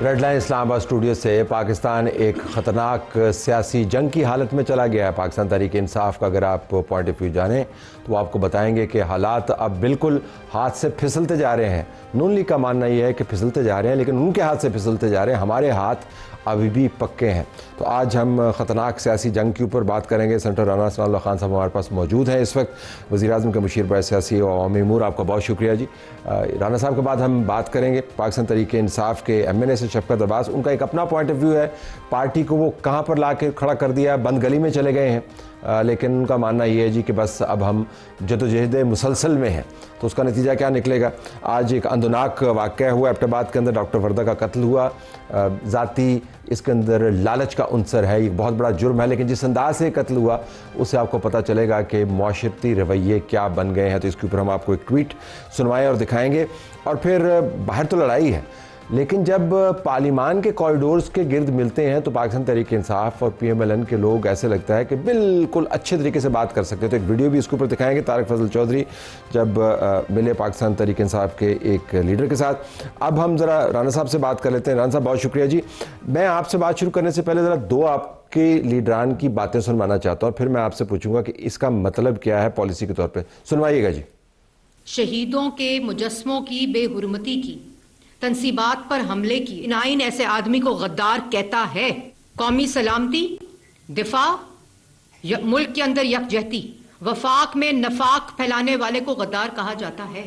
Red line اسلام آباد studio سے پاکستان ایک خطرناک سیاسی جنگ کی حالت میں چلا گیا ہے۔ پاکستان تحریک انصاف کا اگر آپ پوائنٹ آف ویو جانیں تو وہ آپ کو بتائیں گے کہ حالات اب بالکل ہاتھ سے پھسلتے جا رہے ہیں۔ نون لیگ کا ماننا یہ ہے کہ پھسلتے جا رہے ہیں، لیکن ان کے ہاتھ سے پھسلتے جا رہے ہیں، ہمارے ہاتھ ابھی بھی پکے ہیں۔ تو آج ہم خطرناک سیاسی جنگ کے اوپر بات کریں گے۔ سینیٹر رانا ثناء اللہ خان صاحب ہمارے پاس موجود ہیں اس وقت، وزیر اعظم کے مشیر برائے سیاسی و عوامی امور۔ آپ کا بہت شکریہ جی۔ رانا صاحب کے بعد ہم بات کریں گے پاکستان تحریک انصاف کے ایم این اے سے شفقت عباس۔ ان کا ایک اپنا پوائنٹ آف ویو ہے، پارٹی کو وہ کہاں پر لا کے کھڑا کر دیا، بند گلی میں چلے گئے ہیں، لیکن ان کا ماننا یہ ہے جی کہ بس اب ہم جدوجہد مسلسل میں ہیں۔ تو اس کا نتیجہ کیا نکلے گا؟ آج ایک اندناک واقعہ ہوا ایبٹ آباد کے اندر، ڈاکٹر وردہ کا قتل ہوا۔ ذاتی اس کے اندر لالچ کا عنصر ہے، یہ بہت بڑا جرم ہے، لیکن جس انداز سے قتل ہوا اس سے آپ کو پتہ چلے گا کہ معاشرتی رویے کیا بن گئے ہیں۔ تو اس کے اوپر ہم آپ کو ایک ٹویٹ سنوائیں اور دکھائیں گے۔ اور پھر باہر تو لڑائی ہے، لیکن جب پارلیمان کے کوریڈورز کے گرد ملتے ہیں تو پاکستان تحریک انصاف اور پی ایم ایل این کے لوگ ایسے لگتا ہے کہ بالکل اچھے طریقے سے بات کر سکتے ہیں۔ تو ایک ویڈیو بھی اس کے اوپر دکھائیں گے، طارق فضل چودھری جب ملے پاکستان تحریک انصاف کے ایک لیڈر کے ساتھ۔ اب ہم ذرا رانا صاحب سے بات کر لیتے ہیں۔ رانا صاحب بہت شکریہ جی۔ میں آپ سے بات شروع کرنے سے پہلے ذرا دو آپ کے لیڈران کی باتیں سنوانا چاہتا ہوں، پھر میں آپ سے پوچھوں گا کہ اس کا مطلب کیا ہے پالیسی کے طور پہ۔ سنوائیے گا جی۔ شہیدوں کے مجسموں کی بے حرمتی کی، تنصیبات پر حملے کی، ان آئین ایسے آدمی کو غدار کہتا ہے۔ قومی سلامتی، دفاع، ملک کے اندر یکجہتی، وفاق میں نفاق پھیلانے والے کو غدار کہا جاتا ہے۔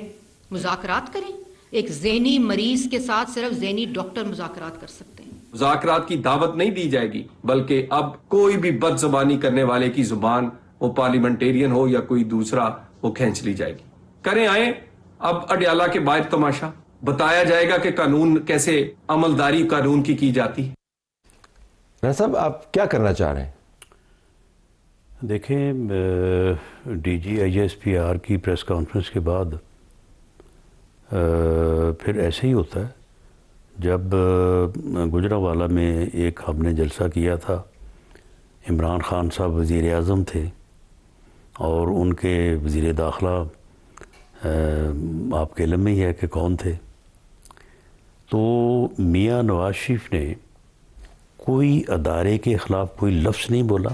مذاکرات کریں، ایک ذہنی مریض کے ساتھ صرف ذہنی ڈاکٹر مذاکرات کر سکتے ہیں۔ مذاکرات کی دعوت نہیں دی جائے گی، بلکہ اب کوئی بھی بد زبانی کرنے والے کی زبان، وہ پارلیمنٹیرین ہو یا کوئی دوسرا، وہ کھینچ لی جائے گی۔ کریں آئیں اب اڈیالہ کے باہر تماشا، بتایا جائے گا کہ قانون کیسے عملداری قانون کی جاتی ہے۔ رانا صاحب آپ کیا کرنا چاہ رہے ہیں؟ دیکھیں، D G I S P R کی پریس کانفرنس کے بعد پھر ایسے ہی ہوتا ہے۔ جب گجرانوالہ میں ایک ہم نے جلسہ کیا تھا، عمران خان صاحب وزیر اعظم تھے اور ان کے وزیر داخلہ آپ کے علم میں ہی ہے کہ کون تھے، تو میاں نواز شریف نے کوئی ادارے کے خلاف کوئی لفظ نہیں بولا۔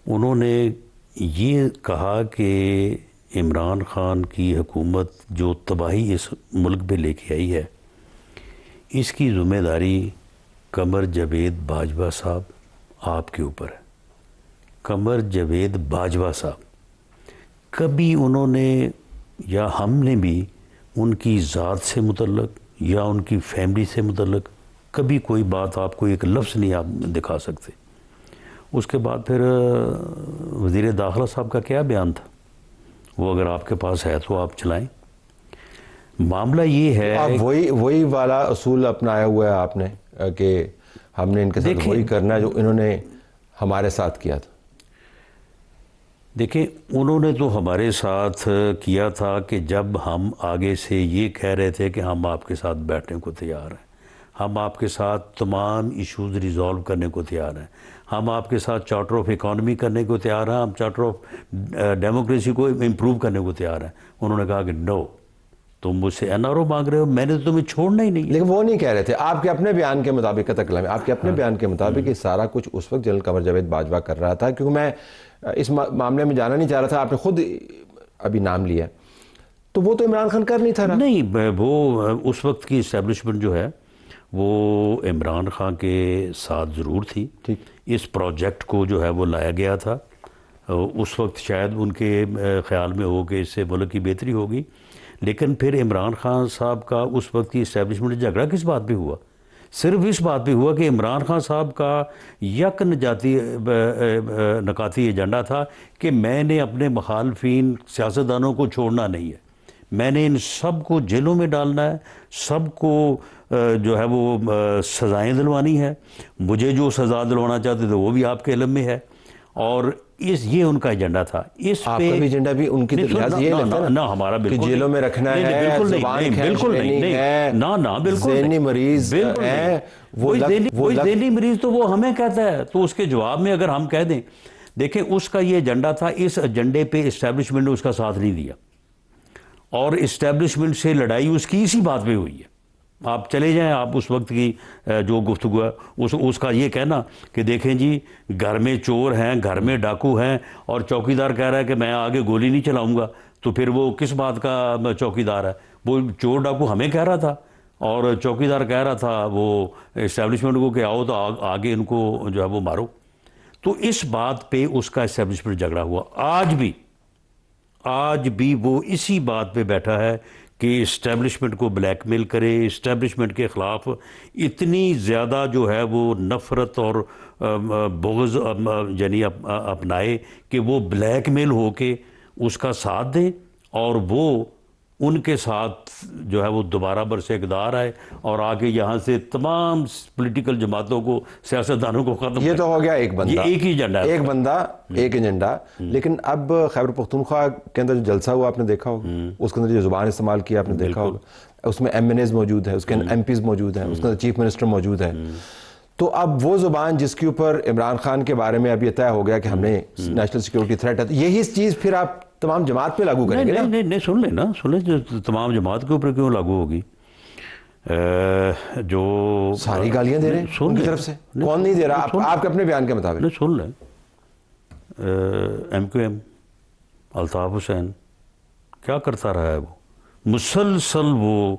انہوں نے یہ کہا کہ عمران خان کی حکومت جو تباہی اس ملک پہ لے کے آئی ہے، اس کی ذمہ داری قمر جاوید باجوہ صاحب آپ کے اوپر ہے۔ قمر جاوید باجوہ صاحب، کبھی انہوں نے یا ہم نے بھی ان کی ذات سے متعلق یا ان کی فیملی سے متعلق کبھی کوئی بات آپ کو ایک لفظ نہیں آپ دکھا سکتے۔ اس کے بعد پھر وزیر داخلہ صاحب کا کیا بیان تھا، وہ اگر آپ کے پاس ہے تو آپ چلائیں۔ معاملہ یہ ہے، آپ وہی والا اصول اپنایا ہوا ہے آپ نے کہ ہم نے ان کے ساتھ وہی کرنا ہے جو انہوں نے ہمارے ساتھ کیا تھا۔ دیکھیں، انہوں نے تو ہمارے ساتھ کیا تھا کہ جب ہم آگے سے یہ کہہ رہے تھے کہ ہم آپ کے ساتھ بیٹھنے کو تیار ہیں، ہم آپ کے ساتھ تمام ایشوز ریزالو کرنے کو تیار ہیں، ہم آپ کے ساتھ چارٹر آف اکانومی کرنے کو تیار ہیں، ہم چارٹر آف ڈیموکریسی کو امپروو کرنے کو تیار ہیں۔ انہوں نے کہا کہ نو، تم مجھ سے این آر او مانگ رہے ہو، میں نے تو تمہیں چھوڑنا ہی نہیں۔ لیکن وہ نہیں کہہ رہے تھے، آپ کے اپنے بیان کے مطابق، آپ کے اپنے بیان کے مطابق یہ سارا کچھ اس وقت جنرل قمر جاوید باجوہ کر رہا تھا، کیونکہ میں اس معاملے میں جانا نہیں چاہ رہا تھا، آپ نے خود ابھی نام لیا، تو وہ تو عمران خان کر نہیں تھا۔ نہیں، وہ اس وقت کی اسٹیبلشمنٹ جو ہے وہ عمران خان کے ساتھ ضرور تھی۔ اس پروجیکٹ کو جو ہے وہ لایا گیا تھا، اس وقت شاید ان کے خیال میں ہو کہ اس سے ملک کی بہتری ہوگی، لیکن پھر عمران خان صاحب کا اس وقت کی اسٹیبلشمنٹ جھگڑا کس بات پہ ہوا؟ صرف اس بات پہ ہوا کہ عمران خان صاحب کا یک نکاتی ایجنڈا تھا کہ میں نے اپنے مخالفین سیاستدانوں کو چھوڑنا نہیں ہے، میں نے ان سب کو جیلوں میں ڈالنا ہے، سب کو جو ہے وہ سزائیں دلوانی ہے، مجھے جو سزا دلوانا چاہتے تھے وہ بھی آپ کے علم میں ہے، اور یہ ان کا ایجنڈا تھا۔ اس آپ کا بھی ایجنڈا بھی ان کی لحاظ یہ لگتا ہے نہ ہمارا بالکل جیلوں میں رکھنا ہے، زبان کھینچنی ہے، ذہنی مریض ہیں، وہ ذہنی مریض تو وہ ہمیں کہتا ہے، تو اس کے جواب میں اگر ہم کہہ دیں، دیکھیں اس کا یہ ایجنڈا تھا، اس ایجنڈے پہ اسٹیبلشمنٹ نے اس کا ساتھ نہیں دیا، اور اسٹیبلشمنٹ سے لڑائی اس کی اسی بات پہ ہوئی ہے آپ چلے جائیں, آپ اس وقت کی جو گفتگو ہے اس کا یہ کہنا کہ دیکھیں جی گھر میں چور ہیں, گھر میں ڈاکو ہیں, اور چوکیدار کہہ رہا ہے کہ میں آگے گولی نہیں چلاؤں گا, تو پھر وہ کس بات کا چوکیدار ہے؟ وہ چور ڈاکو ہمیں کہہ رہا تھا, اور چوکیدار کہہ رہا تھا وہ اسٹیبلشمنٹ کو کہ آؤ تو آگے ان کو جو ہے وہ مارو. تو اس بات پہ اس کا اسٹیبلشمنٹ جھگڑا ہوا. آج بھی وہ اسی بات پہ بیٹھا ہے کہ اسٹیبلشمنٹ کو بلیک میل کرے, اسٹیبلشمنٹ کے خلاف اتنی زیادہ جو ہے وہ نفرت اور بغض یعنی اپنائے کہ وہ بلیک میل ہو کے اس کا ساتھ دیں, اور وہ ان کے ساتھ جو ہے وہ دوبارہ برسے اقتدار آئے اور آگے یہاں سے تمام پولیٹیکل جماعتوں کو, سیاستدانوں کو ختم. یہ تو ہو گیا ایک بندہ, ایک ہی ایجنڈا, ایک بندہ ایک ایجنڈا. لیکن اب خیبر پختونخوا کے اندر جو جلسہ ہوا آپ نے دیکھا ہوگا, اس کے اندر جو زبان استعمال کیا آپ نے دیکھا ہوگا, اس میں ایم این ایز موجود ہیں, اس کے ایم پیز موجود ہیں, اس کے اندر چیف منسٹر موجود ہیں. تو اب وہ زبان جس کے اوپر عمران خان کے بارے میں اب یہ طے ہو گیا کہ ہم نے نیشنل سیکورٹی تھریٹ ہے, یہی چیز پھر آپ تمام جماعت پہ لاگو کریں گے نا؟ نہیں, سن لیں نا, تمام جماعت کے اوپر کیوں لاگو ہوگی؟ جو ساری گالیاں دے رہے ہیں ان کی طرف سے, کون نہیں دے رہا آپ کے اپنے بیان کے مطابق؟ نہیں, سن لیں, M Q M Altaf Hussain کیا کرتا رہا ہے؟ وہ مسلسل وہ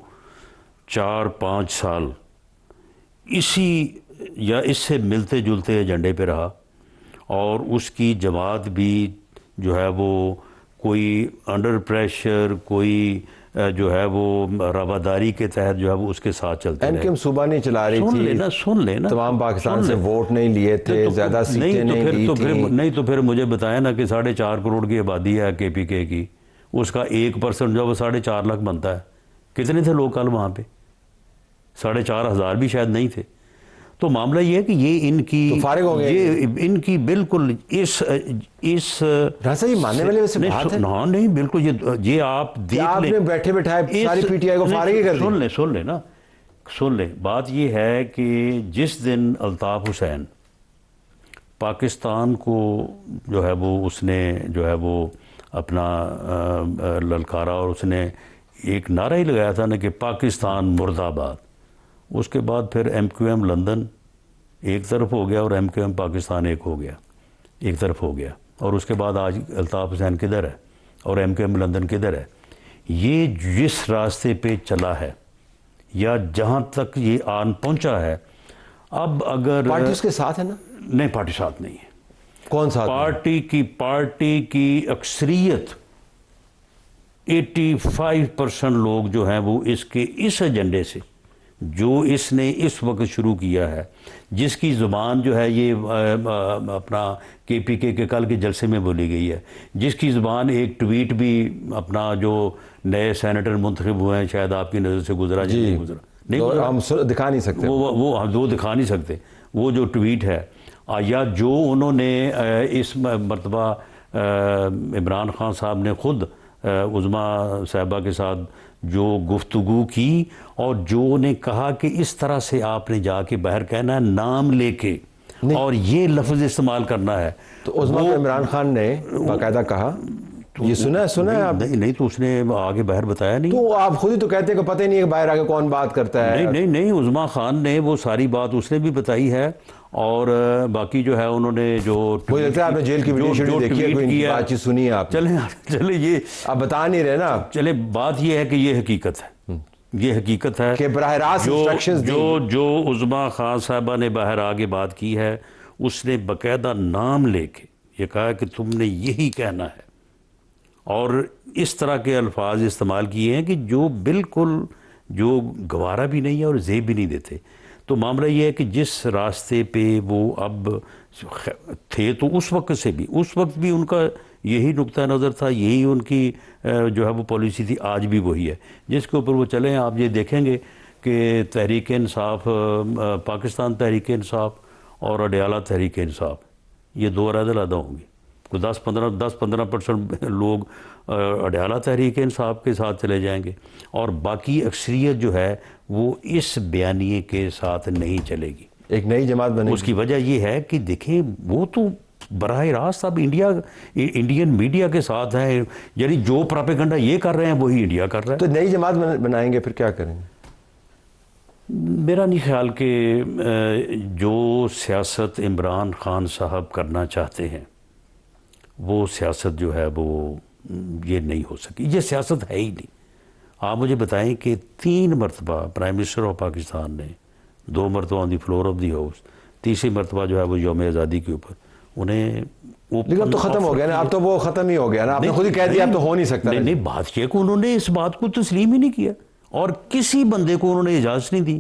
4-5 سال اسی یا اس سے ملتے جلتے ایجنڈے پہ رہا, اور اس کی جماعت بھی جو ہے وہ کوئی انڈر پریشر, کوئی جو ہے وہ رواداری کے تحت جو ہے وہ اس کے ساتھ چلتے رہے. ایم کیو ایم صوبہ نہیں چلا رہی تھی, سن لینا, تمام پاکستان سے ووٹ نہیں لیے تھے, زیادہ سیٹیں نہیں دی تھیں. نہیں تو پھر مجھے بتائیں نا کہ 4.5 کروڑ کی آبادی ہے کے پی کے کی, اس کا 1% جو وہ 4.5 لاکھ بنتا ہے. کتنے تھے لوگ کل وہاں پہ؟ 4,500 بھی شاید نہیں تھے. تو معاملہ یہ ہے کہ یہ ان کی فارغ ہو گئے, یہ ان کی بالکل اس ماننے والے ویسے بات ہے. ہاں نہیں, بالکل یہ آپ دیکھ لیں, آپ نے بیٹھے بیٹھائے ساری پی ٹی آئی کو فارغ ہی کر دی. سن لیں, بات یہ ہے کہ جس دن الطاف حسین پاکستان کو جو ہے وہ اس نے جو ہے وہ اپنا للکارا, اور اس نے ایک نعرہ ہی لگایا تھا نا کہ پاکستان مرد آباد. اس کے بعد پھر ایم کیو ایم لندن ایک طرف ہو گیا اور ایم کیو ایم پاکستان ایک طرف ہو گیا. اور اس کے بعد آج الطاف حسین کدھر ہے اور ایم کیو ایم لندن کدھر ہے؟ یہ جس راستے پہ چلا ہے یا جہاں تک یہ آن پہنچا ہے, اب اگر پارٹی اس کے ساتھ ہے نا؟ نہیں, پارٹی ساتھ نہیں ہے. کون ساتھ؟ پارٹی کی اکثریت 85% لوگ جو ہیں وہ اس ایجنڈے سے جو اس نے اس وقت شروع کیا ہے, جس کی زبان جو ہے یہ اپنا کے پی کے کل کے جلسے میں بولی گئی ہے, جس کی زبان ایک ٹویٹ بھی اپنا جو نئے سینیٹر منتخب ہوئے ہیں شاید آپ کی نظر سے گزرا, نہیں گزرا, ہم دکھا نہیں سکتے, وہ دکھا نہیں سکتے. وہ جو ٹویٹ ہے یا جو انہوں نے اس مرتبہ عمران خان صاحب نے خود عظما صاحبہ کے ساتھ جو گفتگو کی, اور جو نے کہا کہ اس طرح سے آپ نے جا کے باہر کہنا ہے نام لے کے اور یہ لفظ استعمال کرنا ہے. تو عظما کو عمران خان نے باقاعدہ کہا, یہ سنا ہے آپ؟ نہیں, تو اس نے آگے باہر بتایا نہیں. تو آپ خود ہی تو کہتے ہیں کہ پتہ ہی نہیں ہے کہ باہر آگے کون بات کرتا ہے. نہیں, عظما خان نے وہ ساری بات اس نے بھی بتائی ہے, اور باقی جو ہے انہوں نے جو مجھے لگتا ہے آپ نے جیل کی ویڈیو دیکھی ہے, کوئی بات چیز سنی ہے آپ؟ چلے یہ آپ بتا نہیں رہے نا. چلے بات یہ ہے کہ یہ حقیقت ہے, یہ حقیقت ہے کہ براہ راست انسٹرکشنز جو عظما خان صاحبہ نے باہر آگے بات کی ہے, اس نے باقاعدہ نام لے کے یہ کہا کہ تم نے یہی کہنا ہے, اور اس طرح کے الفاظ استعمال کیے ہیں کہ جو بالکل جو گوارا بھی نہیں ہے اور زیب بھی نہیں دیتے. تو معاملہ یہ ہے کہ جس راستے پہ وہ اب تھے, تو اس وقت بھی ان کا یہی نقطہ نظر تھا, یہی ان کی جو ہے وہ پالیسی تھی, آج بھی وہی ہے جس کے اوپر وہ چلے ہیں. آپ یہ دیکھیں گے کہ تحریک انصاف, پاکستان تحریک انصاف اور اڈیالہ تحریک انصاف, یہ دو علیحدہ ہوں گی. کوئی 10-15% لوگ اڈیالہ تحریک انصاف کے ساتھ چلے جائیں گے, اور باقی اکثریت جو ہے وہ اس بیانیے کے ساتھ نہیں چلے گی, ایک نئی جماعت بنے گی. اس کی وجہ یہ ہے کہ دیکھیں وہ تو براہ راست اب انڈین میڈیا کے ساتھ ہیں, یعنی جو پراپیگنڈا یہ کر رہے ہیں وہی انڈیا کر رہا ہے. تو نئی جماعت بنائیں گے, پھر کیا کریں گے؟ میرا نہیں خیال کہ جو سیاست عمران خان صاحب کرنا چاہتے ہیں وہ سیاست جو ہے وہ یہ نہیں ہو سکی. یہ سیاست ہے ہی نہیں. آپ مجھے بتائیں کہ 3 مرتبہ پرائم منسٹر آف پاکستان نے، 2 مرتبہ آن دی فلور آف دی ہاؤس، تیسری مرتبہ جو ہے وہ یوم آزادی کے اوپر انہیں. لیکن اب تو ختم ہو گیا نا، اب تو وہ ختم ہی ہو گیا نا، آپ نے خود ہی کہہ دیا اب تو ہو نہیں سکتا. نہیں، بات یہ کہ انہوں نے اس بات کو تسلیم ہی نہیں کیا اور کسی بندے کو انہوں نے اجازت نہیں دی.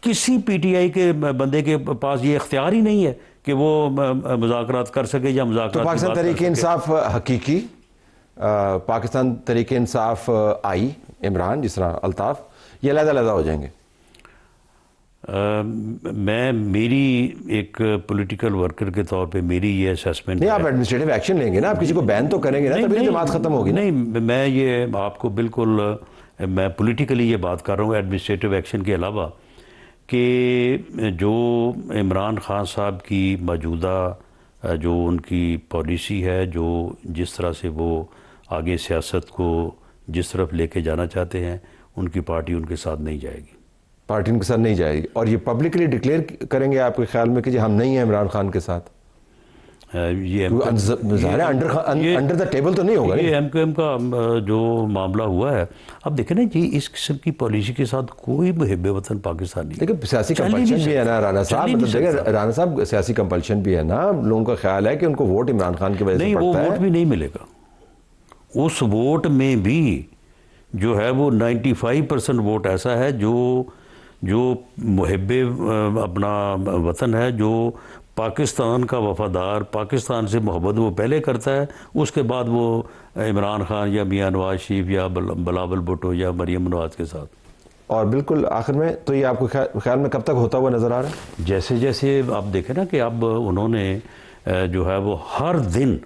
کسی پی ٹی آئی کے بندے کے پاس یہ اختیار ہی نہیں ہے کہ وہ مذاکرات کر سکے یا مذاکرات. تو پاکستان تحریک انصاف حقیقی، پاکستان تحریک انصاف آئی عمران، جس طرح الطاف، یہ علیحدہ علیحدہ ہو جائیں گے؟ میری ایک پولیٹیکل ورکر کے طور پہ میری یہ اسیسمنٹ. نہیں، آپ ایڈمنسٹریٹو ایکشن لیں گے نا، آپ کسی کو بین تو کریں گے نا، تبھی جماعت ختم ہوگی. نہیں، میں یہ آپ کو بالکل، میں پولیٹیکلی یہ بات کر رہا ہوں ایڈمنسٹریٹو ایکشن کے علاوہ، کہ جو عمران خان صاحب کی موجودہ جو ان کی پالیسی ہے، جو جس طرح سے وہ آگے سیاست کو جس طرف لے کے جانا چاہتے ہیں، ان کی پارٹی ان کے ساتھ نہیں جائے گی. پارٹی ان کے ساتھ نہیں جائے گی، اور یہ پبلکلی ڈکلیئر کریں گے آپ کے خیال میں کہ جی ہم نہیں ہیں عمران خان کے ساتھ؟ یہ ظاہر ہے انڈر دا ٹیبل تو نہیں ہوگا. یہ ایم کیو ایم کا جو معاملہ ہوا ہے، اب دیکھیں نا جی، اس قسم کی پالیسی کے ساتھ کوئی محب وطن پاکستان نہیں. لیکن سیاسی کمپلشن بھی ہے نا رانا صاحب، مطلب دیکھیں رانا صاحب، سیاسی کمپلشن بھی ہے نا. لوگوں کا خیال ہے کہ ان کو ووٹ عمران خان کی وجہ سے نہیں، وہ ووٹ بھی نہیں ملے گا. اس ووٹ میں بھی جو ہے وہ 95% ووٹ ایسا ہے جو محب اپنا وطن ہے، جو پاکستان کا وفادار، پاکستان سے محبت وہ پہلے کرتا ہے، اس کے بعد وہ عمران خان یا میاں نواز شریف یا بلاول بھٹو یا مریم نواز کے ساتھ. اور بالکل آخر میں تو یہ آپ کو خیال میں کب تک ہوتا ہوا نظر آ رہا ہے؟ جیسے جیسے آپ دیکھیں نا کہ اب انہوں نے جو ہے وہ ہر دن،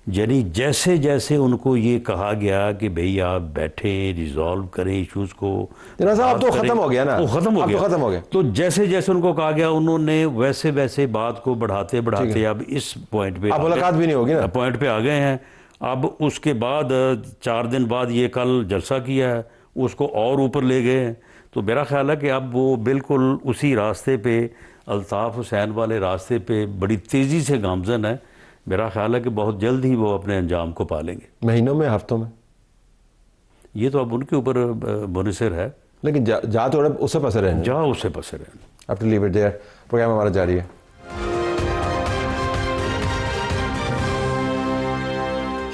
یعنی جیسے جیسے ان کو یہ کہا گیا کہ بھئی آپ بیٹھیں، ریزالو کریں ایشوز کو. جناب صاحب اب تو ختم ہو گیا نا، وہ ختم ہو گیا. تو جیسے جیسے ان کو کہا گیا انہوں نے ویسے ویسے بات کو بڑھاتے اب اس پوائنٹ پہ، اب ملاقات بھی نہیں ہوگی نا، پوائنٹ پہ آ گئے ہیں. اب اس کے بعد 4 دن بعد یہ کل جلسہ کیا ہے، اس کو اور اوپر لے گئے ہیں. تو میرا خیال ہے کہ اب وہ بالکل اسی راستے پہ، الطاف حسین والے راستے پہ بڑی تیزی سے گامزن ہے. میرا خیال ہے کہ بہت جلد ہی وہ اپنے انجام کو پالیں گے. مہینوں میں، ہفتوں میں؟ یہ تو اب ان کے اوپر منحصر ہے. لیکن جا تو اس سے پسر ہے، جہاں اس سے پسر ہے. اب to leave it there. Programme ہمارا جاری ہے.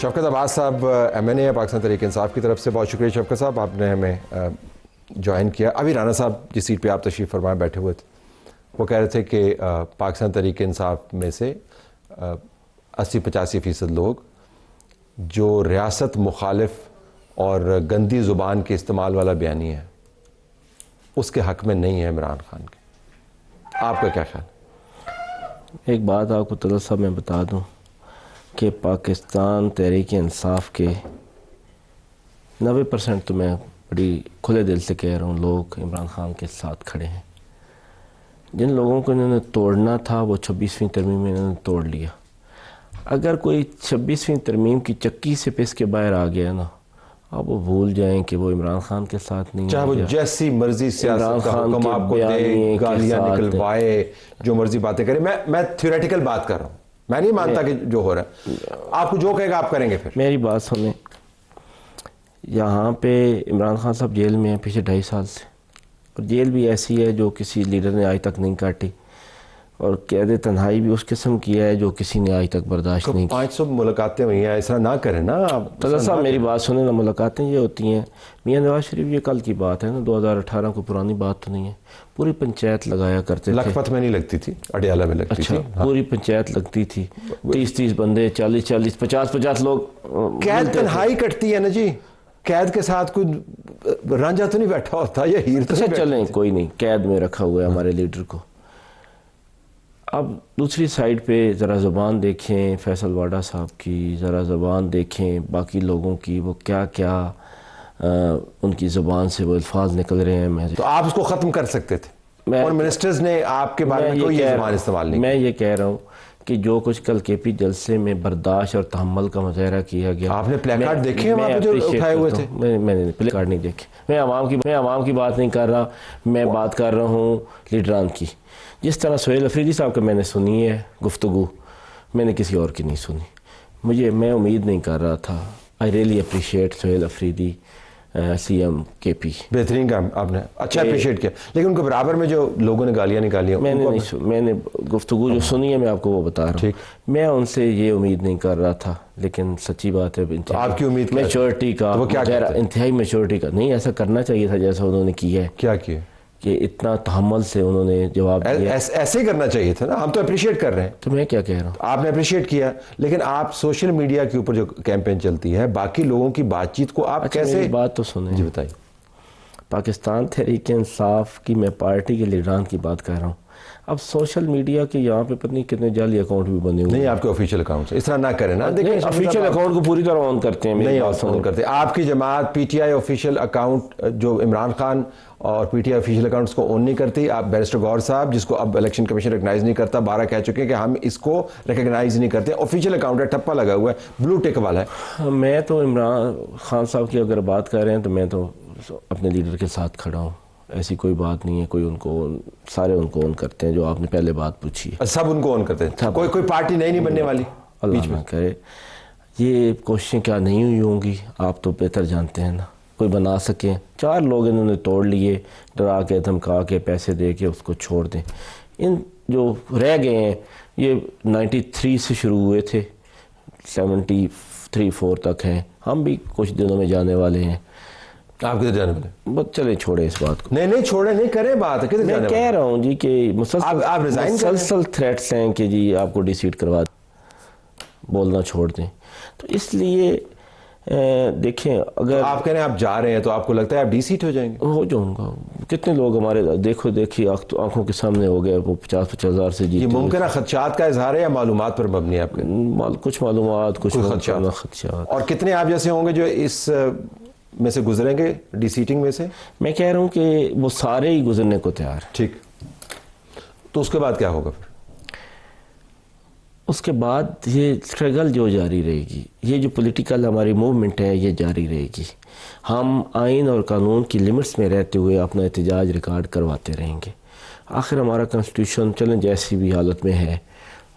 شفقت عباس صاحب ایم این اے پاکستان تحریک انصاف کی طرف سے، بہت شکریہ شفقت صاحب، آپ نے ہمیں جوائن کیا. ابھی رانا صاحب جس سیٹ پہ آپ تشریف فرمائے بیٹھے ہوئے تھے، وہ کہہ رہے تھے کہ پاکستان تحریک انصاف میں سے 80-85% لوگ جو ریاست مخالف اور گندی زبان کے استعمال والا بیانی ہے، اس کے حق میں نہیں ہے عمران خان کے. آپ کا کیا خیال؟ ایک بات آپ کو طلعت صاحب میں بتا دوں کہ پاکستان تحریک انصاف کے 90% تو میں بڑی کھلے دل سے کہہ رہا ہوں، لوگ عمران خان کے ساتھ کھڑے ہیں. جن لوگوں کو انہوں نے توڑنا تھا وہ 26ویں ترمیم میں انہوں نے توڑ لیا. اگر کوئی 26ویں ترمیم کی چکی سے پس کے باہر آ گیا نا، اب وہ بھول جائیں کہ وہ عمران خان کے ساتھ نہیں، چاہے وہ جیسی مرضی سیاست کا حکم آپ کو دے، گالیاں نکلوائے، جو مرضی باتیں کرے. میں تھیوریٹیکل بات کر رہا ہوں، میں نہیں مانتا کہ جو ہو رہا ہے. آپ کو جو کہے گا آپ کریں گے. پھر میری بات سنیں، یہاں پہ عمران خان صاحب جیل میں ہیں پچھلے 2.5 سال سے، اور جیل بھی ایسی ہے جو کسی لیڈر نے آج تک نہیں کاٹی، اور قید تنہائی بھی اس قسم کی ہے جو کسی نے آج تک برداشت نہیں کی. 500 ملاقاتیں ہوئی ہیں، اس طرح نہ کریں نا. طلعت صاحب میری بات سنیں نا، ملاقاتیں یہ ہوتی ہیں. میاں نواز شریف یہ کل کی بات ہے نا، 2018 کو پرانی بات تو نہیں ہے. پوری پنچایت لگایا کرتے تھے. لکھپت میں نہیں لگتی تھی، اڈیالہ میں لگتی تھی. پوری پنچایت لگتی تھی، 30 بندے، 40 50 لوگ. قید تنہائی کٹتی ہے نا جی. قید کے ساتھ کوئی رانجھا تو نہیں بیٹھا ہوتا، یہ ہیر تو نہیں. چلیں کوئی نہیں، قید میں رکھا ہوا ہے ہمارے لیڈر کو. اب دوسری سائیڈ پہ ذرا زبان دیکھیں فیصل واڈا صاحب کی، ذرا زبان دیکھیں باقی لوگوں کی، وہ کیا کیا ان کی زبان سے وہ الفاظ نکل رہے ہیں. تو آپ اس کو ختم کر سکتے تھے، اور منسٹرز نے آپ کے بارے میں کوئی زبان استعمال نہیں. میں یہ کہہ رہا ہوں کہ جو کچھ کل کے پی جلسے میں برداشت اور تحمل کا مظاہرہ کیا گیا. آپ نے پلے کارڈ دیکھے ہیں وہاں پہ جو اٹھائے ہوئے تھے؟ میں نے پلے کارڈ نہیں دیکھے. میں عوام کی بات نہیں کر رہا, میں بات کر رہا ہوں لیڈران کی. جس طرح سہیل افریدی صاحب کا میں نے سنی ہے گفتگو, میں نے کسی اور کی نہیں سنی. میں امید نہیں کر رہا تھا. I really appreciate Sohail Afridi C M K P. بہترین کام آپ نے, اچھا اپریشیٹ کیا. لیکن ان کے برابر میں جو لوگوں نے گالیاں نکالی ہیں, میں نے گفتگو جو سنی ہے میں آپ کو وہ بتا رہا ہوں. میں ان سے یہ امید نہیں کر رہا تھا, لیکن سچی بات ہے آپ کی امید میچورٹی کا, انتہائی میچورٹی کا. نہیں, ایسا کرنا چاہیے تھا جیسا انہوں نے کیا ہے. کیا کیا کہ اتنا تحمل سے انہوں نے جواب دیا. ایسے ہی کرنا چاہیے تھا نا. ہم تو اپریشیٹ کر رہے ہیں. تو میں کیا کہہ رہا ہوں, آپ نے اپریشیٹ کیا, لیکن آپ سوشل میڈیا کے اوپر جو کیمپین چلتی ہے, باقی لوگوں کی بات چیت کو آپ کیسے. میری بات تو سنیں. جی بتائیے. پاکستان تحریک انصاف کی میں پارٹی کے لیڈران کی بات کر رہا ہوں. اب سوشل میڈیا کے یہاں پہ پتہ نہیں کتنے جعلی اکاؤنٹ بھی بنے ہوئے. نہیں, آپ کے آفیشیل اکاؤنٹ سے اس طرح نہ کریں نا. دیکھیں, آفیشیل اکاؤنٹ کو پوری طرح آن کرتے ہیں. نہیں آن کرتے. آپ کی جماعت P T I official account جو عمران خان اور P T I official accounts کو آن نہیں کرتی. آپ بیرسٹر غور صاحب, جس کو اب الیکشن کمیشن ریکگنائز نہیں کرتا, 12 کہہ چکے ہیں کہ ہم اس کو ریکگنائز نہیں کرتے. آفیشیل اکاؤنٹ ہے, ٹھپا لگا ہوا ہے, بلو ٹک والا ہے. میں تو عمران خان صاحب کی اگر بات کر رہے ہیں تو میں تو اپنے لیڈر کے ساتھ کھڑا ہوں. ایسی کوئی بات نہیں ہے. کوئی ان کو سارے ان کو آن کرتے ہیں. جو آپ نے پہلے بات پوچھی ہے, سب ان کو آن کرتے ہیں. کوئی پارٹی نہیں بننے والی. اللہ نہ کرے. یہ کوششیں کیا نہیں ہوئی ہوں گی, آپ تو بہتر جانتے ہیں نا. کوئی بنا سکیں. 4 لوگ انہوں نے توڑ لیے, ڈرا کے دھمکا کے پیسے دے کے اس کو چھوڑ دیں. ان جو رہ گئے ہیں یہ 93 سے شروع ہوئے تھے, 73-4 تک ہیں. ہم بھی کچھ دنوں میں جانے والے ہیں. آپ کدھر جانے والے؟ بس چلیں چھوڑیں اس بات کو. نہیں چھوڑیں, نہیں کریں بات. کدھر میں کہہ رہا ہوں جی کہ مسلسل تھریٹس ہیں کہ جی آپ کو ڈی سیٹ کروا دیں, بولنا چھوڑ دیں. تو اس لیے دیکھیں, اگر آپ کہہ رہے ہیں آپ جا رہے ہیں تو آپ کو لگتا ہے آپ ڈی سیٹ ہو جائیں گے؟ ہو جاؤں گا. کتنے لوگ ہمارے دیکھی آنکھوں کے سامنے ہو گئے, وہ 50-50 ہزار سے جیتے. یہ ممکنہ خدشات کا اظہار ہے یا معلومات پر مبنی ہے آپ کے؟ کچھ معلومات, کچھ خدشات. اور کتنے آپ جیسے ہوں گے جو اس میں سے گزریں گے ڈی سیٹنگ میں سے؟ میں کہہ رہا ہوں کہ وہ سارے ہی گزرنے کو تیار. ٹھیک, تو اس کے بعد کیا ہوگا پھر؟ اس کے بعد یہ اسٹرگل جو جاری رہے گی, یہ جو پولیٹیکل ہماری موومنٹ ہے یہ جاری رہے گی. ہم آئین اور قانون کی لمٹس میں رہتے ہوئے اپنا احتجاج ریکارڈ کرواتے رہیں گے. آخر ہمارا کنسٹیٹیوشن چلیں جیسی بھی حالت میں ہے,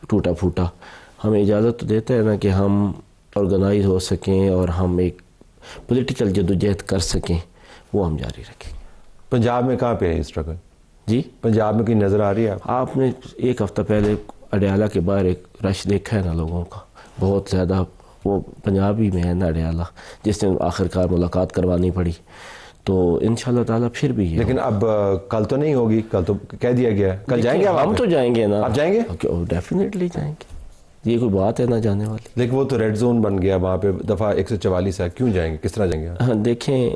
ٹوٹا پھوٹا, ہمیں اجازت تو دیتا ہے نا کہ ہم آرگنائز ہو سکیں اور ہم ایک پولیٹیکل جدوجہد کر سکیں. وہ ہم جاری رکھیں گے. پنجاب میں کہاں پہ ہے اسٹرگل؟ جی پنجاب میں کوئی نظر آ رہی ہے آپ نے 1 ہفتہ پہلے اڈیالہ کے باہر ایک رش دیکھا ہے نا لوگوں کا, بہت زیادہ. وہ پنجابی میں ہے نا اڈیالہ, جس نے آخرکار ملاقات کروانی پڑی. تو انشاءاللہ تعالیٰ پھر بھی ہے. لیکن اب کل تو نہیں ہوگی, کل تو کہہ دیا گیا ہے. کل جائیں گے ہم تو جائیں گے نا. آپ جائیں گے؟ ڈیفینیٹلی جائیں گے. یہ کوئی بات ہے نہ جانے والی. لیکن وہ تو ریڈ زون بن گیا وہاں پہ, دفعہ 144 ہے. کیوں جائیں گے, کس طرح جائیں گے؟ دیکھیں,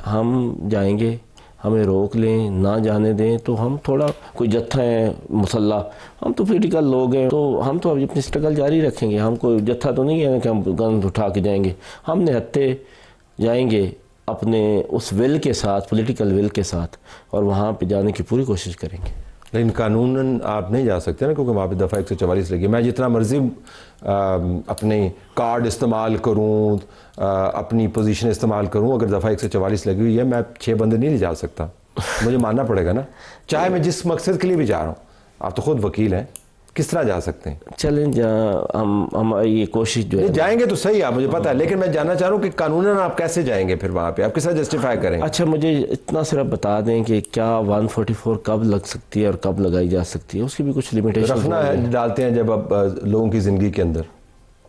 ہم جائیں گے, ہمیں روک لیں, نہ جانے دیں تو ہم تھوڑا کوئی جتھا ہے مسلح, ہم تو پولیٹیکل لوگ ہیں تو ہم تو اپنی اسٹرگل جاری رکھیں گے. ہم کوئی جتھا تو نہیں ہے کہ ہم گن اٹھا کے جائیں گے. ہم نہتے جائیں گے اپنے اس ول کے ساتھ, پولیٹیکل ول کے ساتھ, اور وہاں پہ جانے کی پوری کوشش کریں گے. لیکن قانوناً آپ نہیں جا سکتے نا, کیونکہ وہاں پہ دفعہ 144 لگی. میں جتنا مرضی اپنی کارڈ استعمال کروں, اپنی پوزیشن استعمال کروں, اگر دفعہ 144 لگی ہوئی ہے, میں 6 بندے نہیں لے جا سکتا. مجھے ماننا پڑے گا نا, چاہے میں جس مقصد کے لیے بھی جا رہا ہوں. آپ تو خود وکیل ہیں, کس طرح جا سکتے ہیں؟ چلیں ہم یہ کوشش جو ہے جائیں گے تو صحیح ہے, مجھے پتا ہے, لیکن میں جاننا چاہ رہا ہوں کہ قانوناً آپ کیسے جائیں گے پھر وہاں پہ, آپ کس طرح جسٹیفائی کریں گے؟ اچھا, مجھے اتنا صرف بتا دیں کہ کیا 144 کب لگ سکتی ہے اور کب لگائی جا سکتی ہے, اس کی بھی کچھ لمیٹیشن رکھنا ہے. ڈالتے ہیں جب اب لوگوں کی زندگی کے اندر.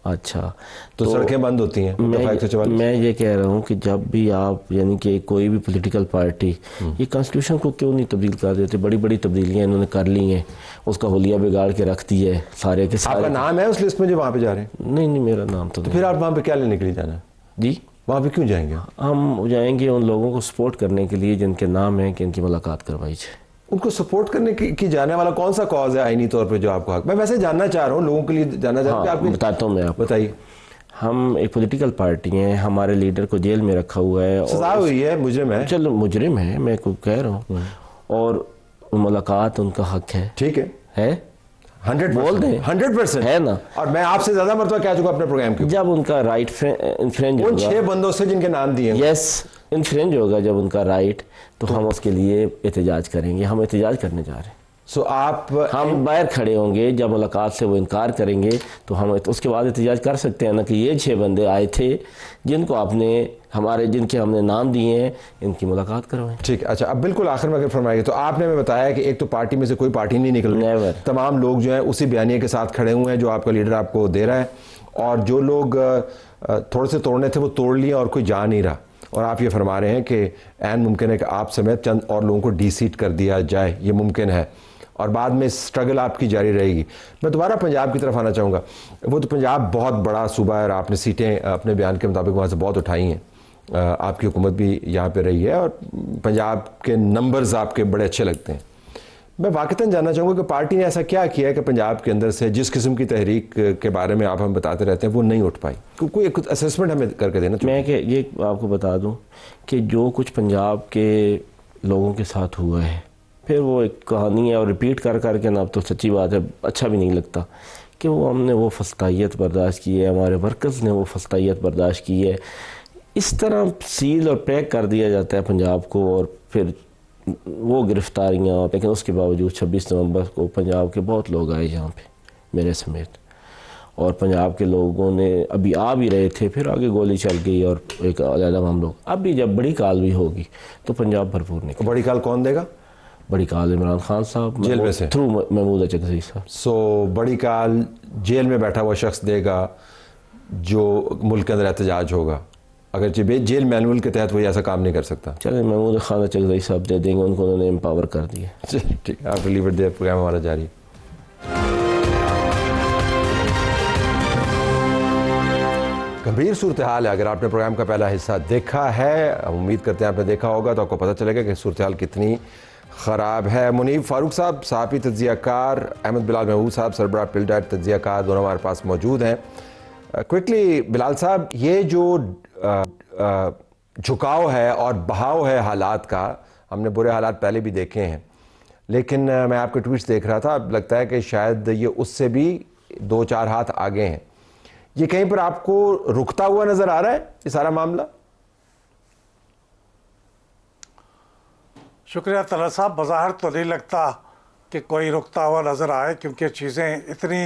اچھا, تو سڑکیں بند ہوتی ہیں. میں یہ کہہ رہا ہوں کہ جب بھی آپ یعنی کہ کوئی بھی پولیٹیکل پارٹی یہ کنسٹیٹیوشن کو کیوں نہیں تبدیل کر دیتے؟ بڑی بڑی تبدیلیاں انہوں نے کر لی ہیں, اس کا حلیہ بگاڑ کے رکھ دی ہے سارے کے سارے. آپ کا نام ہے اس لسٹ میں جو وہاں پہ جا رہے ہیں؟ نہیں, میرا نام تو پھر آپ وہاں پہ کیا لینے کے لیے جانا ہے؟ جی, وہاں پہ کیوں جائیں گے؟ ہم جائیں گے ان لوگوں کو سپورٹ کرنے کے لیے جن کے نام ہیں کہ ان کی ملاقات کروائی جائے. ان کو سپورٹ کرنے کی جانے والا کون سا کاز ہے آئینی طور پہ جو آپ کو حق؟ میں ویسے جاننا چاہ رہا ہوں, لوگوں کے لیے جاننا چاہ رہا ہوں. بتاتا ہوں میں آپ. بتائیے. ہم ایک پولیٹیکل پارٹی ہیں, ہمارے لیڈر کو جیل میں رکھا ہوا ہے, سزا ہوئی ہے, مجرم ہے. چلو مجرم ہے, میں کو کہہ رہا ہوں, اور ملاقات ان کا حق ہے. ٹھیک ہے. بول دیں 100% ہے نا. اور میں آپ سے زیادہ مرتبہ کہہ چکا اپنے پروگرام کے جب ان کا رائٹ انفرینج ان ہوگا, 6 بندوں سے جن کے نام دیے ہیں, یس انفرینج ہوگا جب ان کا رائٹ, تو ہم اس کے لیے احتجاج کریں گے. ہم احتجاج کرنے جا رہے ہیں. سو آپ ہم باہر کھڑے ہوں گے, جب ملاقات سے وہ انکار کریں گے تو ہم اس کے بعد احتجاج کر سکتے ہیں نا کہ یہ 6 بندے آئے تھے جن کو آپ نے جن کے ہم نے نام دیے ہیں, ان کی ملاقات کروائیں. ٹھیک. اچھا, اب بالکل آخر میں اگر فرمائیے تو آپ نے ہمیں بتایا کہ ایک تو پارٹی میں سے کوئی پارٹی نہیں نکل رہی, Never. تمام لوگ جو ہیں اسی بیانیے کے ساتھ کھڑے ہوئے ہیں جو آپ کا لیڈر آپ کو دے رہا ہے, اور جو لوگ تھوڑے سے توڑنے تھے وہ توڑ لیے اور کوئی جا نہیں رہا, اور آپ یہ فرما رہے ہیں کہ عین ممکن ہے کہ آپ سمیت چند اور لوگوں کو ڈی سیٹ کر دیا جائے, یہ ممکن ہے, اور بعد میں اسٹرگل آپ کی جاری رہے گی. میں دوبارہ پنجاب کی طرف آنا چاہوں گا. وہ تو پنجاب بہت بڑا صوبہ ہے اور آپ نے سیٹیں اپنے بیان کے مطابق وہاں سے بہت اٹھائی ہیں, آپ کی حکومت بھی یہاں پہ رہی ہے, اور پنجاب کے نمبرز آپ کے بڑے اچھے لگتے ہیں. میں واقعتاً جاننا چاہوں گا کہ پارٹی نے ایسا کیا کیا ہے کہ پنجاب کے اندر سے جس قسم کی تحریک کے بارے میں آپ ہم بتاتے رہتے ہیں وہ نہیں اٹھ پائی, کوئی ایک اسیسمنٹ ہمیں کر کے دینا چاہوں. میں کہ یہ آپ کو بتا دوں کہ جو کچھ پنجاب کے لوگوں کے ساتھ ہوا ہے, پھر وہ ایک کہانی ہے اور ریپیٹ کر کے نا, اب تو سچی بات ہے اچھا بھی نہیں لگتا کہ وہ ہم نے وہ فسطائیت برداشت کی ہے, ہمارے ورکرز نے وہ فسطائیت برداشت کی ہے. اس طرح سیل اور پیک کر دیا جاتا ہے پنجاب کو, اور پھر وہ گرفتاریاں. لیکن اس کے باوجود 26 نومبر کو پنجاب کے بہت لوگ آئے یہاں پہ, میرے سمیت, اور پنجاب کے لوگوں نے ابھی آ بھی رہے تھے, پھر آگے گولی چل گئی اور ایک علیحدہ ہم لوگ. اب بھی جب بڑی کال بھی ہوگی تو پنجاب بھرپور نکلے. بڑی کال کون دے گا؟ بڑی کال عمران خان صاحب جیل میں سے تھرو محمود اچکزئی صاحب. سو بڑی کال جیل میں بیٹھا ہوا شخص دے گا جو ملک کے اندر احتجاج ہوگا, اگرچہ جیل مینول کے تحت وہی ایسا کام نہیں کر سکتا. چلیں محمود خان اچکزئی صاحب دے دیں گے, ان کو انہوں نے امپاور کر دیا. ٹھیک ہے, آپ لیو اٹ دیئر, پروگرام ہمارا جاری. گمبھیر صورتحال ہے. اگر آپ نے پروگرام کا پہلا حصہ دیکھا ہے, امید کرتے ہیں آپ نے دیکھا ہوگا, تو آپ کو پتہ چلے گا کہ صورتحال کتنی خراب ہے. منیب فاروق صاحب صحافی تجزیہ کار, احمد بلال محمود صاحب سربراہ پلڈائٹ تجزیہ کار, دونوں ہمارے پاس موجود ہیں. کوئکلی بلال صاحب, یہ جو جھکاؤ ہے اور بہاؤ ہے حالات کا, ہم نے برے حالات پہلے بھی دیکھے ہیں, لیکن میں آپ کے ٹویٹس دیکھ رہا تھا, اب لگتا ہے کہ شاید یہ اس سے بھی 2-4 ہاتھ آگے ہیں. یہ کہیں پر آپ کو رکتا ہوا نظر آ رہا ہے یہ سارا معاملہ؟ شکریہ طلعت صاحب. بظاہر تو نہیں لگتا کہ کوئی رکتا ہوا نظر آئے, کیونکہ چیزیں اتنی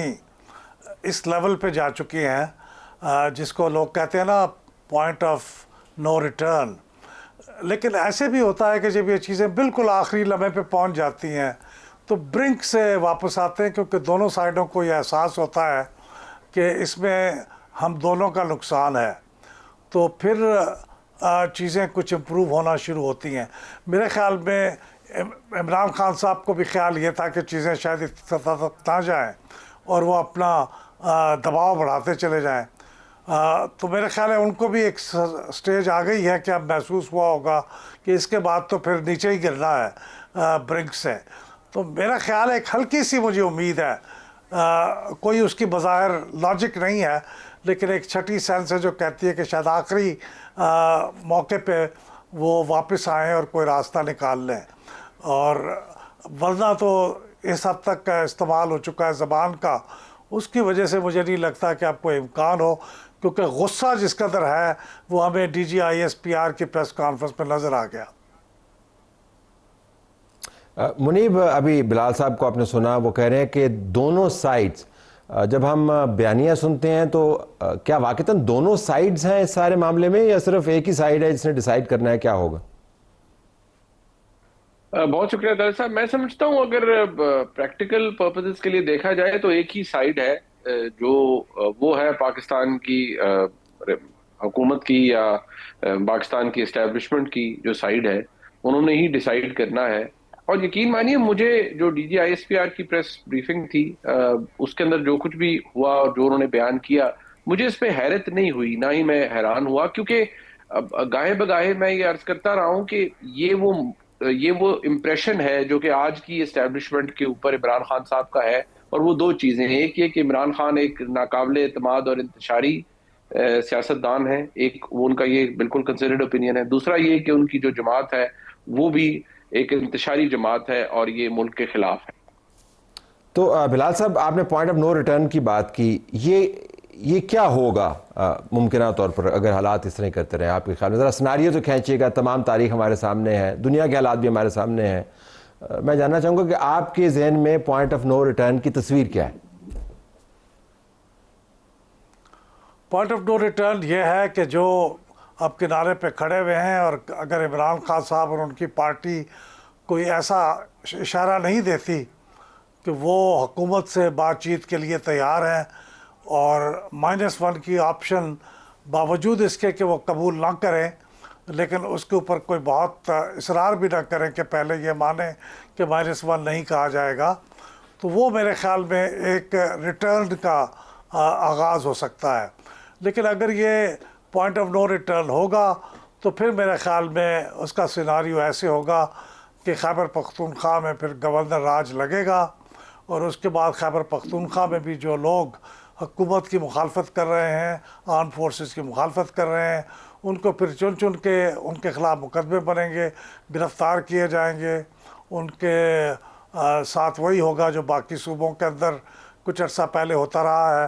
اس لیول پہ جا چکی ہیں جس کو لوگ کہتے ہیں نا پوائنٹ آف نو ریٹرن. لیکن ایسے بھی ہوتا ہے کہ جب یہ چیزیں بالکل آخری لمحے پہ پہنچ جاتی ہیں تو برنک سے واپس آتے ہیں, کیونکہ دونوں سائڈوں کو یہ احساس ہوتا ہے کہ اس میں ہم دونوں کا نقصان ہے, تو پھر چیزیں کچھ امپروو ہونا شروع ہوتی ہیں. میرے خیال میں عمران خان صاحب کو بھی خیال یہ تھا کہ چیزیں شاید اس سطح تک نہ جائیں اور وہ اپنا دباؤ بڑھاتے چلے جائیں. تو میرے خیال ہے ان کو بھی ایک سٹیج آ گئی ہے کہ اب محسوس ہوا ہوگا کہ اس کے بعد تو پھر نیچے ہی گرنا ہے برنک سے. تو میرا خیال ہے ایک ہلکی سی مجھے امید ہے, کوئی اس کی بظاہر لاجک نہیں ہے, لیکن ایک چھٹی سینس ہے جو کہتی ہے کہ شاید آخری موقع پہ وہ واپس آئیں اور کوئی راستہ نکال لیں. اور ورنہ تو اس حد تک کا استعمال ہو چکا ہے زبان کا, اس کی وجہ سے مجھے نہیں لگتا کہ اب کوئی امکان ہو, کیونکہ غصہ جس قدر ہے وہ ہمیں D G I S P R کی پریس کانفرنس پہ نظر آ گیا. منیب, ابھی بلال صاحب کو آپ نے سنا, وہ کہہ رہے ہیں کہ دونوں سائڈز, جب ہم بیانیہ سنتے ہیں تو کیا واقعتاً دونوں سائڈز ہیں اس سارے معاملے میں, یا صرف ایک ہی سائڈ ہے جس نے ڈیسائیڈ کرنا ہے کیا ہوگا؟ بہت شکریہ دل صاحب. میں سمجھتا ہوں اگر پریکٹیکل پرپزز کے لیے دیکھا جائے تو ایک ہی سائڈ ہے, جو وہ ہے پاکستان کی حکومت کی یا پاکستان کی اسٹیبلشمنٹ کی جو سائڈ ہے, انہوں نے ہی ڈیسائیڈ کرنا ہے. اور یقین مانیے مجھے جو D G I S P R کی پریس بریفنگ تھی, اس کے اندر جو کچھ بھی ہوا اور جو انہوں نے بیان کیا, مجھے اس پہ حیرت نہیں ہوئی, نہ ہی میں حیران ہوا, کیونکہ گاہے بگاہے میں یہ عرض کرتا رہا ہوں کہ یہ وہ امپریشن ہے جو کہ آج کی اسٹیبلشمنٹ کے اوپر عمران خان صاحب کا ہے. اور وہ دو چیزیں ہیں, ایک یہ کہ عمران خان ایک ناقابل اعتماد اور انتشاری سیاستدان ہے, ایک وہ ان کا یہ بالکل کنسیڈرڈ اوپینین ہے. دوسرا یہ کہ ان کی جو جماعت ہے وہ بھی ایک انتشاری جماعت ہے اور یہ ملک کے خلاف ہے. تو بلال صاحب آپ نے پوائنٹ آف نو ریٹرن کی بات کی, یہ کیا ہوگا ممکنہ طور پر اگر حالات اس طرح کرتے رہے آپ کے خیال میں؟ ذرا سناریو تو کھینچیے گا, تمام تاریخ ہمارے سامنے ہے, دنیا کے حالات بھی ہمارے سامنے ہیں. میں جاننا چاہوں گا کہ آپ کے ذہن میں پوائنٹ آف نو ریٹرن کی تصویر کیا ہے؟ پوائنٹ آف نو ریٹرن یہ ہے کہ جو اب کنارے پہ کھڑے ہوئے ہیں, اور اگر عمران خان صاحب اور ان کی پارٹی کوئی ایسا اشارہ نہیں دیتی کہ وہ حکومت سے بات چیت کے لیے تیار ہیں, اور -1 کی آپشن باوجود اس کے کہ وہ قبول نہ کریں, لیکن اس کے اوپر کوئی بہت اصرار بھی نہ کریں کہ پہلے یہ مانیں کہ -1 نہیں کہا جائے گا, تو وہ میرے خیال میں ایک ریٹرن کا آغاز ہو سکتا ہے. لیکن اگر یہ پوائنٹ آف نو ریٹرن ہوگا تو پھر میرے خیال میں اس کا سیناریو ایسے ہوگا کہ خیبر پختونخوا میں پھر گورنر راج لگے گا, اور اس کے بعد خیبر پختونخوا میں بھی جو لوگ حکومت کی مخالفت کر رہے ہیں, آرم فورسز کی مخالفت کر رہے ہیں, ان کو پھر چن چن کے ان کے خلاف مقدمے بنیں گے, گرفتار کیے جائیں گے. ان کے ساتھ وہی ہوگا جو باقی صوبوں کے اندر کچھ عرصہ پہلے ہوتا رہا ہے,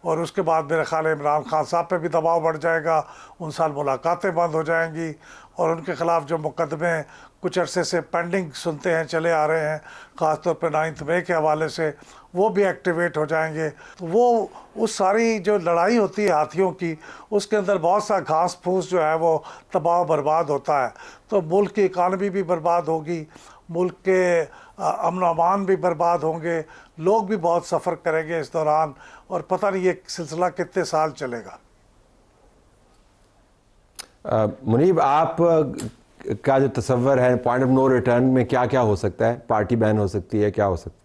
اور اس کے بعد میرے خیال ہے عمران خان صاحب پہ بھی دباؤ بڑھ جائے گا, ان سال ملاقاتیں بند ہو جائیں گی, اور ان کے خلاف جو مقدمے کچھ عرصے سے پینڈنگ سنتے ہیں چلے آ رہے ہیں, خاص طور پہ 9 مئی کے حوالے سے, وہ بھی ایکٹیویٹ ہو جائیں گے. تو وہ اس ساری جو لڑائی ہوتی ہے ہاتھیوں کی, اس کے اندر بہت سا گھاس پھوس جو ہے وہ تباہ و برباد ہوتا ہے. تو ملک کی اکانومی بھی برباد ہوگی, ملک کے امن و امان بھی برباد ہوں گے, لوگ بھی بہت سفر کریں گے اس دوران, اور پتہ نہیں یہ سلسلہ کتنے سال چلے گا. منیب, آپ کا جو تصور ہے پوائنٹ آف نو ریٹرن میں کیا کیا ہو سکتا ہے؟ پارٹی بین ہو سکتی ہے, کیا ہو سکتا ہے؟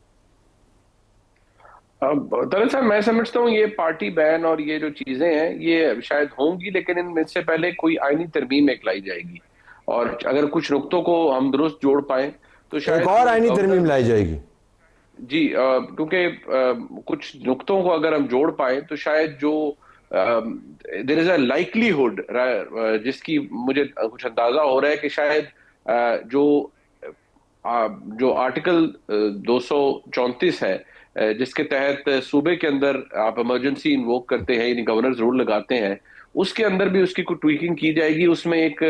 طارق صاحب, میں سمجھتا ہوں یہ پارٹی بین اور یہ جو چیزیں ہیں یہ شاید ہوں گی, لیکن ان میں سے پہلے کوئی آئینی ترمیم ایک لائی جائے گی, اور اگر کچھ نقطوں کو ہم درست جوڑ پائیں تو شاید ایک اور آئینی ترمیم لائی جائے گی. جی, کیونکہ کچھ نقطوں کو اگر ہم جوڑ پائیں تو شاید جو دیر از اے لائکلیہڈ جس کی مجھے کچھ اندازہ ہو رہا ہے کہ شاید جو آرٹیکل 234 ہے جس کے تحت صوبے کے اندر آپ ایمرجنسی انووک کرتے ہیں, یعنی گورنرز رول لگاتے ہیں, اس کے اندر بھی اس کی کوئی ٹویکنگ کی جائے گی. اس میں ایک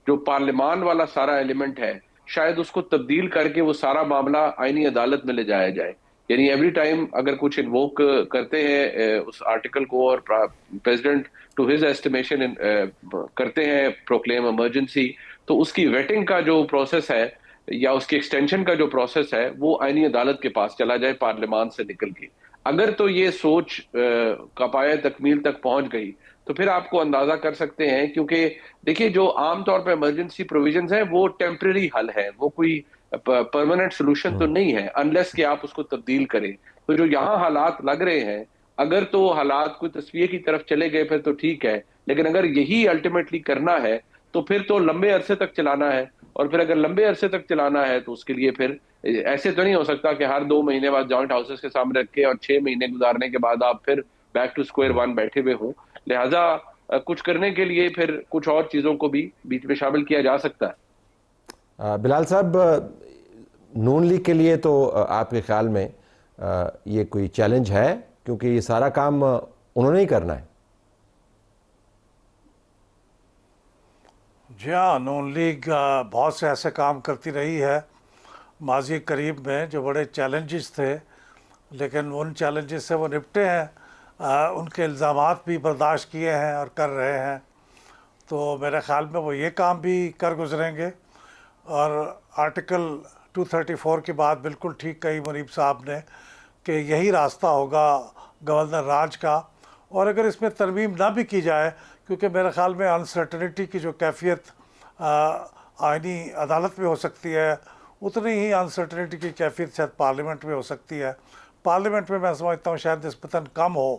جو پارلیمان والا سارا ایلیمنٹ ہے شاید اس کو تبدیل کر کے وہ سارا معاملہ آئینی عدالت میں لے جایا جائے. یعنی ایوری ٹائم اگر کچھ انووک کرتے ہیں اس آرٹیکل کو, اور پریزیڈنٹ ٹو ہز ایسٹیمیشن کرتے ہیں پروکلیم ایمرجنسی, تو اس کی ویٹنگ کا جو پروسیس ہے یا اس کی ایکسٹینشن کا جو پروسیس ہے وہ آئینی عدالت کے پاس چلا جائے پارلیمان سے نکل کے. اگر تو یہ سوچ کا پایہ تکمیل تک پہنچ گئی تو پھر آپ کو اندازہ کر سکتے ہیں, کیونکہ دیکھیے جو عام طور پہ ایمرجنسی پروویژنز ہیں وہ ٹیمپریری حل ہے, وہ کوئی پرماننٹ سولوشن تو نہیں ہے انلیس کہ آپ اس کو تبدیل کریں. تو جو یہاں حالات لگ رہے ہیں, اگر تو حالات کوئی تصویر کی طرف چلے گئے پھر تو ٹھیک ہے, لیکن اگر یہی الٹیمیٹلی کرنا ہے تو پھر تو لمبے عرصے تک چلانا ہے, اور پھر اگر لمبے عرصے تک چلانا ہے تو اس کے لیے پھر ایسے تو نہیں ہو سکتا کہ ہر 2 مہینے بعد جوائنٹ ہاؤسز کے سامنے رکھے اور 6 مہینے گزارنے کے بعد آپ پھر بیک ٹو اسکوائر 1 بیٹھے ہوئے ہوں. لہٰذا کچھ کرنے کے لیے پھر کچھ اور چیزوں کو بھی بیچ میں شامل کیا جا سکتا ہے. بلال صاحب, نون لیگ کے لیے تو آپ کے خیال میں یہ کوئی چیلنج ہے, کیونکہ یہ سارا کام انہوں نے ہی کرنا ہے؟ جی ہاں, نون لیگ بہت سے ایسے کام کرتی رہی ہے ماضی قریب میں جو بڑے چیلنجز تھے, لیکن ان چیلنجز سے وہ نپٹے ہیں, ان کے الزامات بھی برداشت کیے ہیں اور کر رہے ہیں. تو میرے خیال میں وہ یہ کام بھی کر گزریں گے. اور آرٹیکل 234 کی بات بالکل ٹھیک کہی منیب صاحب نے کہ یہی راستہ ہوگا گورنر راج کا, اور اگر اس میں ترمیم نہ بھی کی جائے, کیونکہ میرے خیال میں انسرٹنٹی کی جو کیفیت آئینی عدالت میں ہو سکتی ہے, اتنی ہی انسرٹنٹی کی کیفیت شاید پارلیمنٹ میں ہو سکتی ہے. پارلیمنٹ میں سمجھتا ہوں شاید نسبتاً کم ہو,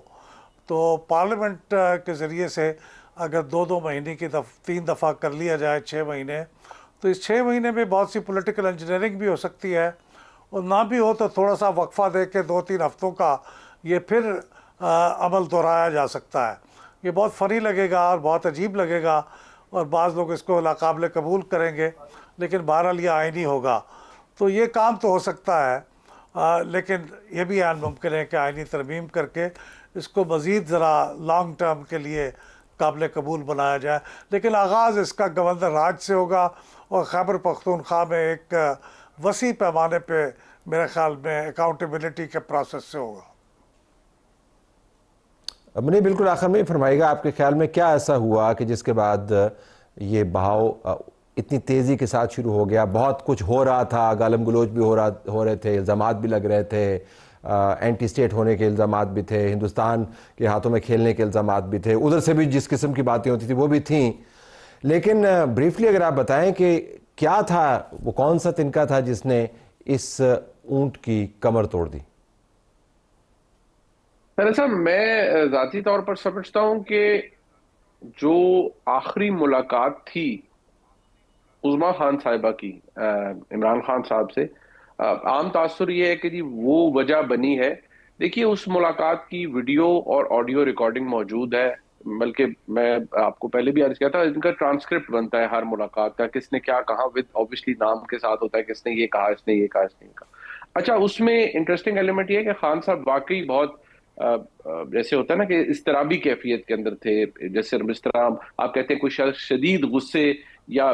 تو پارلیمنٹ کے ذریعے سے اگر 2 مہینے کی 3 دفعہ کر لیا جائے 6 مہینے, تو اس 6 مہینے میں بہت سی پولیٹیکل انجینئرنگ بھی ہو سکتی ہے, اور نہ بھی ہو تو تھوڑا سا وقفہ دے کے 2-3 ہفتوں کا یہ پھر عمل دہرایا جا سکتا ہے. یہ بہت فنی لگے گا اور بہت عجیب لگے گا, اور بعض لوگ اس کو ناقابل قبول کریں گے, لیکن بہرحال یہ آئینی ہوگا. تو یہ کام تو ہو سکتا ہے. لیکن یہ بھی عین ممکن ہے کہ آئینی ترمیم کر کے اس کو مزید ذرا لانگ ٹرم کے لیے قابل قبول بنایا جائے. لیکن آغاز اس کا گورنر راج سے ہوگا اور خیبر پختونخوا میں ایک وسیع پیمانے پہ میرے خیال میں اکاؤنٹیبلٹی کے پروسیس سے ہوگا. نہیں بالکل آخر میں فرمائے گا آپ کے خیال میں کیا ایسا ہوا کہ جس کے بعد یہ بہاؤ اتنی تیزی کے ساتھ شروع ہو گیا؟ بہت کچھ ہو رہا تھا، گالم گلوچ بھی ہو رہے تھے، الزامات بھی لگ رہے تھے، اینٹی اسٹیٹ ہونے کے الزامات بھی تھے، ہندوستان کے ہاتھوں میں کھیلنے کے الزامات بھی تھے، ادھر سے بھی جس قسم کی باتیں ہوتی تھی وہ بھی تھیں. لیکن بریفلی اگر آپ بتائیں کہ کیا تھا وہ، کون سا تنکا تھا جس نے اس اونٹ کی کمر توڑ دی؟ صاحب میں ذاتی طور پر سمجھتا ہوں کہ جو آخری ملاقات تھی عظمیٰ خان صاحبہ کی عمران خان صاحب سے، عام تاثر یہ ہے کہ جی وہ وجہ بنی ہے. دیکھیے اس ملاقات کی ویڈیو اور آڈیو ریکارڈنگ موجود ہے، بلکہ میں آپ کو پہلے بھی عرض کیا تھا ان کا ٹرانسکرپٹ بنتا ہے ہر ملاقات کا، کس نے کیا کہا، ود اوبویسلی نام کے ساتھ ہوتا ہے، کس نے یہ کہا، اس نے یہ کہا، اس نے یہ کہا. اچھا اس میں انٹرسٹنگ ایلیمنٹ یہ ہے کہ خان صاحب واقعی بہت جیسے ہوتا ہے نا کہ اضطرابی کیفیت کے اندر تھے. جیسے جس طرح آپ کہتے ہیں کوئی شخص شدید غصے یا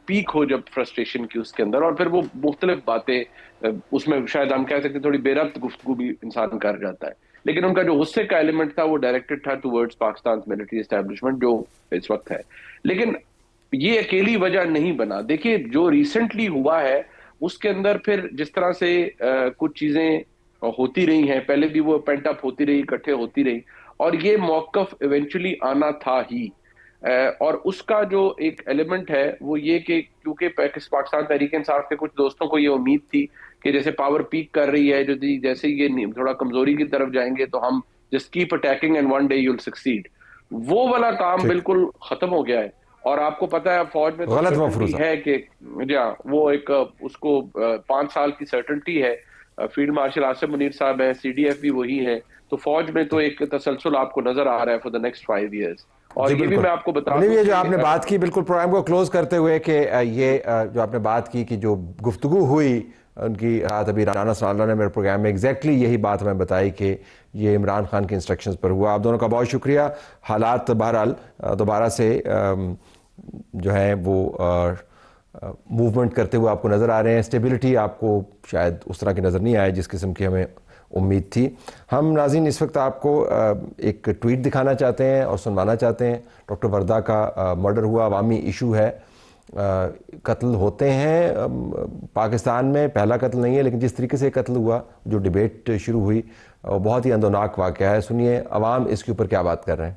پیک ہو جب فرسٹریشن کی اس کے اندر، اور پھر وہ مختلف باتیں اس میں شاید ہم کہہ سکتے تھوڑی بے ربط گفتگو بھی انسان کر جاتا ہے. لیکن ان کا جو غصے کا ایلیمنٹ تھا وہ ڈائریکٹڈ تھا ٹورڈز پاکستان ملٹری اسٹیبلشمنٹ جو اس وقت ہے. لیکن یہ اکیلی وجہ نہیں بنا. دیکھیے جو ریسنٹلی ہوا ہے اس کے اندر پھر جس طرح سے کچھ چیزیں ہوتی رہی ہیں، پہلے بھی وہ پینٹ اپ ہوتی رہی، اکٹھے ہوتی رہی، اور یہ موقف ایونچولی آنا تھا ہی. اور اس کا جو ایک ایلیمنٹ ہے وہ یہ کہ کیونکہ پاکستان تحریک انصاف کے کچھ دوستوں کو یہ امید تھی کہ جیسے پاور پیک کر رہی ہے، جو جیسے یہ تھوڑا کمزوری کی طرف جائیں گے تو ہم just keep attacking and one day you will succeed, وہ والا کام بالکل ختم ہو گیا ہے. اور آپ کو پتا ہے فوج میں تو ہے کہ وہ ایک اس کو 5 سال کی سرٹنٹی ہے. فیلڈ مارشل آصف منیر صاحب ہیں، سی ڈی ایف بھی وہی ہے، تو فوج میں تو ایک تسلسل آپ کو نظر آ رہا ہے فور دا نیکسٹ 5 ایئرز. اور یہ بھی میں آپ کو بتا دوں یہ جو آپ نے بات کی بالکل پروگرام کو کلوز کرتے ہوئے کہ یہ جو آپ نے بات کی کہ جو گفتگو ہوئی ان کی رات ابھی رانا سناللہ نے میرے پروگرام میں ایگزیکٹلی یہی بات ہمیں بتائی کہ یہ عمران خان کے انسٹرکشنز پر ہوا. آپ دونوں کا بہت شکریہ. حالات بہرحال دوبارہ سے جو ہیں وہ موومنٹ کرتے ہوئے آپ کو نظر آ رہے ہیں. اسٹیبلٹی آپ کو شاید اس طرح کی نظر نہیں آئے جس قسم کی ہمیں امید تھی. ہم ناظرین اس وقت آپ کو ایک ٹویٹ دکھانا چاہتے ہیں اور سنوانا چاہتے ہیں. ڈاکٹر وردہ کا مرڈر ہوا، عوامی ایشو ہے. قتل ہوتے ہیں پاکستان میں، پہلا قتل نہیں ہے، لیکن جس طریقے سے قتل ہوا، جو ڈیبیٹ شروع ہوئی، بہت ہی اندوناک واقعہ ہے. سنیے عوام اس کے اوپر کیا بات کر رہے ہیں.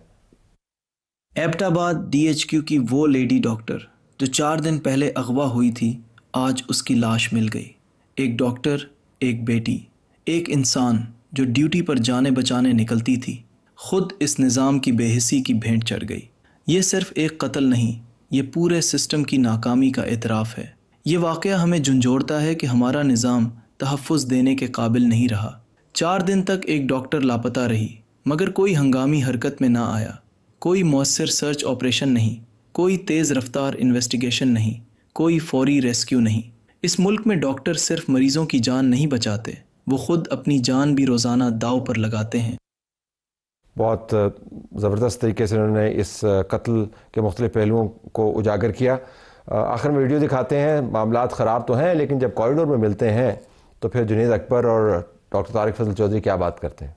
ایبٹ آباد ڈی ایچ کیو کی وہ لیڈی ڈاکٹر جو 4 دن پہلے اغوا ہوئی تھی، آج اس کی لاش مل گئی. ایک ڈاکٹر، ایک بیٹی، ایک انسان جو ڈیوٹی پر جانے بچانے نکلتی تھی، خود اس نظام کی بے حسی کی بھینٹ چڑھ گئی. یہ صرف ایک قتل نہیں، یہ پورے سسٹم کی ناکامی کا اعتراف ہے. یہ واقعہ ہمیں جھنجھوڑتا ہے کہ ہمارا نظام تحفظ دینے کے قابل نہیں رہا. 4 دن تک ایک ڈاکٹر لاپتہ رہی، مگر کوئی ہنگامی حرکت میں نہ آیا. کوئی مؤثر سرچ آپریشن نہیں، کوئی تیز رفتار انویسٹیگیشن نہیں، کوئی فوری ریسکیو نہیں. اس ملک میں ڈاکٹر صرف مریضوں کی جان نہیں بچاتے، وہ خود اپنی جان بھی روزانہ داؤ پر لگاتے ہیں. بہت زبردست طریقے سے انہوں نے اس قتل کے مختلف پہلوؤں کو اجاگر کیا. آخر میں ویڈیو دکھاتے ہیں. معاملات خراب تو ہیں، لیکن جب کوریڈور میں ملتے ہیں تو پھر جنید اکبر اور ڈاکٹر طارق فضل چودھری کیا بات کرتے ہیں.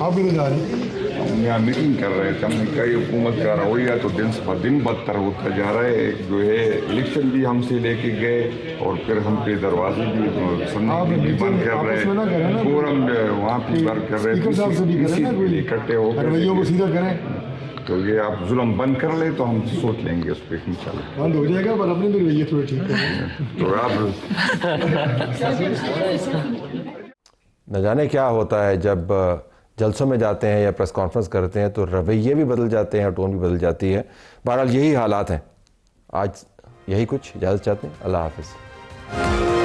آپ بھی جا رہے ہیں؟ ہم یہاں میٹنگ کر رہے تھے. ہم نے کہا یہ حکومت کا رویہ تو دن پر دن بدتر ہوتا جا رہا ہے. جو ہے الیکشن بھی ہم سے لے کے گئے اور پھر ہم پہ دروازے بھی بند کر رہے ہیں. فورم وہاں پہ بند کر رہے ہیں، اکٹھے ہو کر. تو یہ آپ ظلم بند کر لیں تو ہم سوچ لیں گے اس پہ انشاءاللہ. بند ہو جائے گا پر اپنے رویے تھوڑے ٹھیک ہے. تو آپ نہ جانے کیا ہوتا ہے جب جلسوں میں جاتے ہیں یا پریس کانفرنس کرتے ہیں تو رویے بھی بدل جاتے ہیں اور ٹون بھی بدل جاتی ہے. بہرحال یہی حالات ہیں. آج یہی کچھ. اجازت چاہتے ہیں. اللہ حافظ.